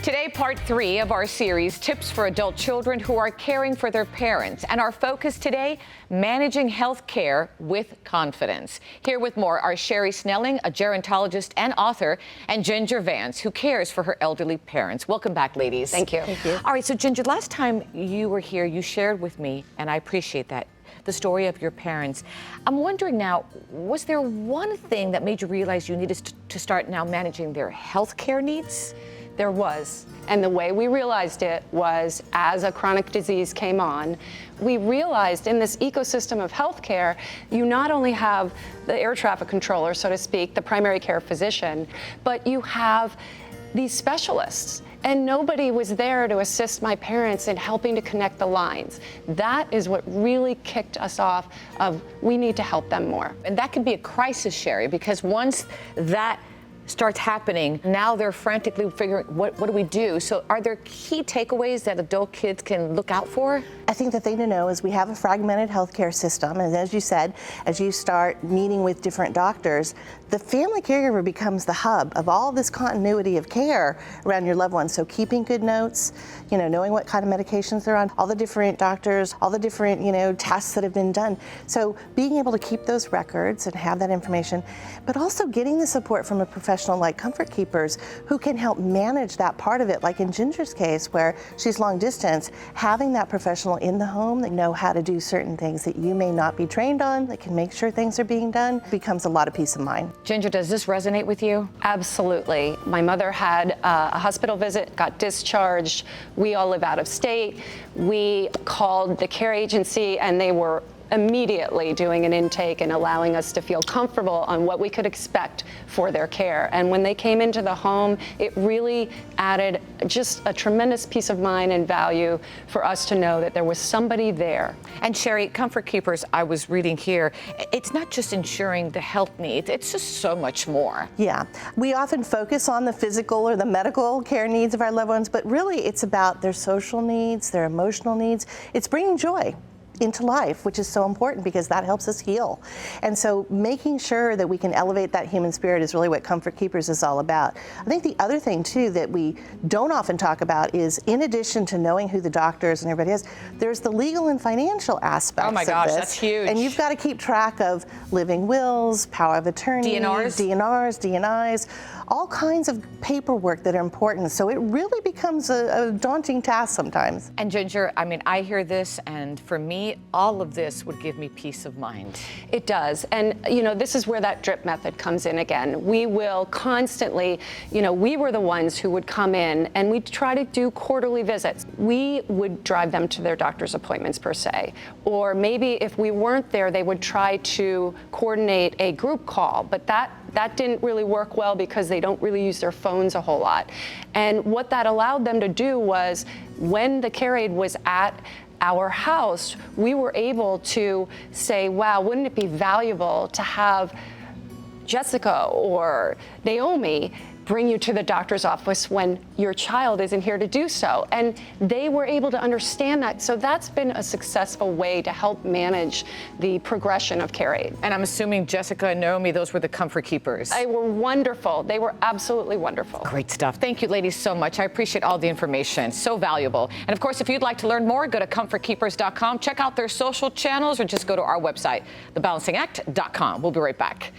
Today, part 3 of our series, Tips for Adult Children Who Are Caring for Their Parents. And our focus today, managing health care with confidence. Here with more are Sherry Snelling, a gerontologist and author, and Ginger Vance, who cares for her elderly parents. Welcome back, ladies. Thank you. Thank you. All right, so Ginger, last time you were here, you shared with me, and I appreciate that, the story of your parents. I'm wondering now, was there one thing that made you realize you needed to start now managing their health care needs? There was. And the way we realized it was as a chronic disease came on, we realized in this ecosystem of healthcare, you not only have the air traffic controller, so to speak, the primary care physician, but you have these specialists. And nobody was there to assist my parents in helping to connect the lines. That is what really kicked us off of we need to help them more. And that can be a crisis, Sherry, because once that starts happening, now they're frantically figuring, what do we do? So are there key takeaways that adult kids can look out for? I think the thing to know is we have a fragmented healthcare system, and as you said, as you start meeting with different doctors, the family caregiver becomes the hub of all this continuity of care around your loved ones. So keeping good notes, knowing what kind of medications they're on, all the different doctors, all the different, tests that have been done. So being able to keep those records and have that information, but also getting the support from a professional like Comfort Keepers who can help manage that part of it. Like in Ginger's case, where she's long distance, having that professional in the home that know how to do certain things that you may not be trained on, that can make sure things are being done, becomes a lot of peace of mind. Ginger, does this resonate with you? Absolutely. My mother had a hospital visit, got discharged. We all live out of state. We called the care agency and they were immediately doing an intake and allowing us to feel comfortable on what we could expect for their care. And when they came into the home, it really added just a tremendous peace of mind and value for us to know that there was somebody there. And Sherry, Comfort Keepers, I was reading here, it's not just ensuring the health needs, it's just so much more. Yeah, we often focus on the physical or the medical care needs of our loved ones, but really it's about their social needs, their emotional needs. It's bringing joy into life, which is so important because that helps us heal. And so making sure that we can elevate that human spirit is really what Comfort Keepers is all about. I think the other thing too that we don't often talk about is, in addition to knowing who the doctors and everybody is, there's the legal and financial aspects. Oh my gosh, that's huge. And you've got to keep track of living wills, power of attorney, DNRs, DNIs, all kinds of paperwork that are important. So it really becomes a daunting task sometimes. And Ginger, I hear this, and for me, all of this would give me peace of mind. It does. And, this is where that drip method comes in again. We will constantly, we were the ones who would come in and we'd try to do quarterly visits. We would drive them to their doctor's appointments per se. Or maybe if we weren't there, they would try to coordinate a group call. But that didn't really work well because they don't really use their phones a whole lot. And what that allowed them to do was, when the care aide was at our house, we were able to say, wow, wouldn't it be valuable to have Jessica or Naomi bring you to the doctor's office when your child isn't here to do so? And they were able to understand that. So that's been a successful way to help manage the progression of care aid. And I'm assuming Jessica and Naomi, those were the Comfort Keepers. They were wonderful. They were absolutely wonderful. Great stuff. Thank you, ladies, so much. I appreciate all the information. So valuable. And of course, if you'd like to learn more, go to comfortkeepers.com, check out their social channels, or just go to our website, thebalancingact.com. We'll be right back.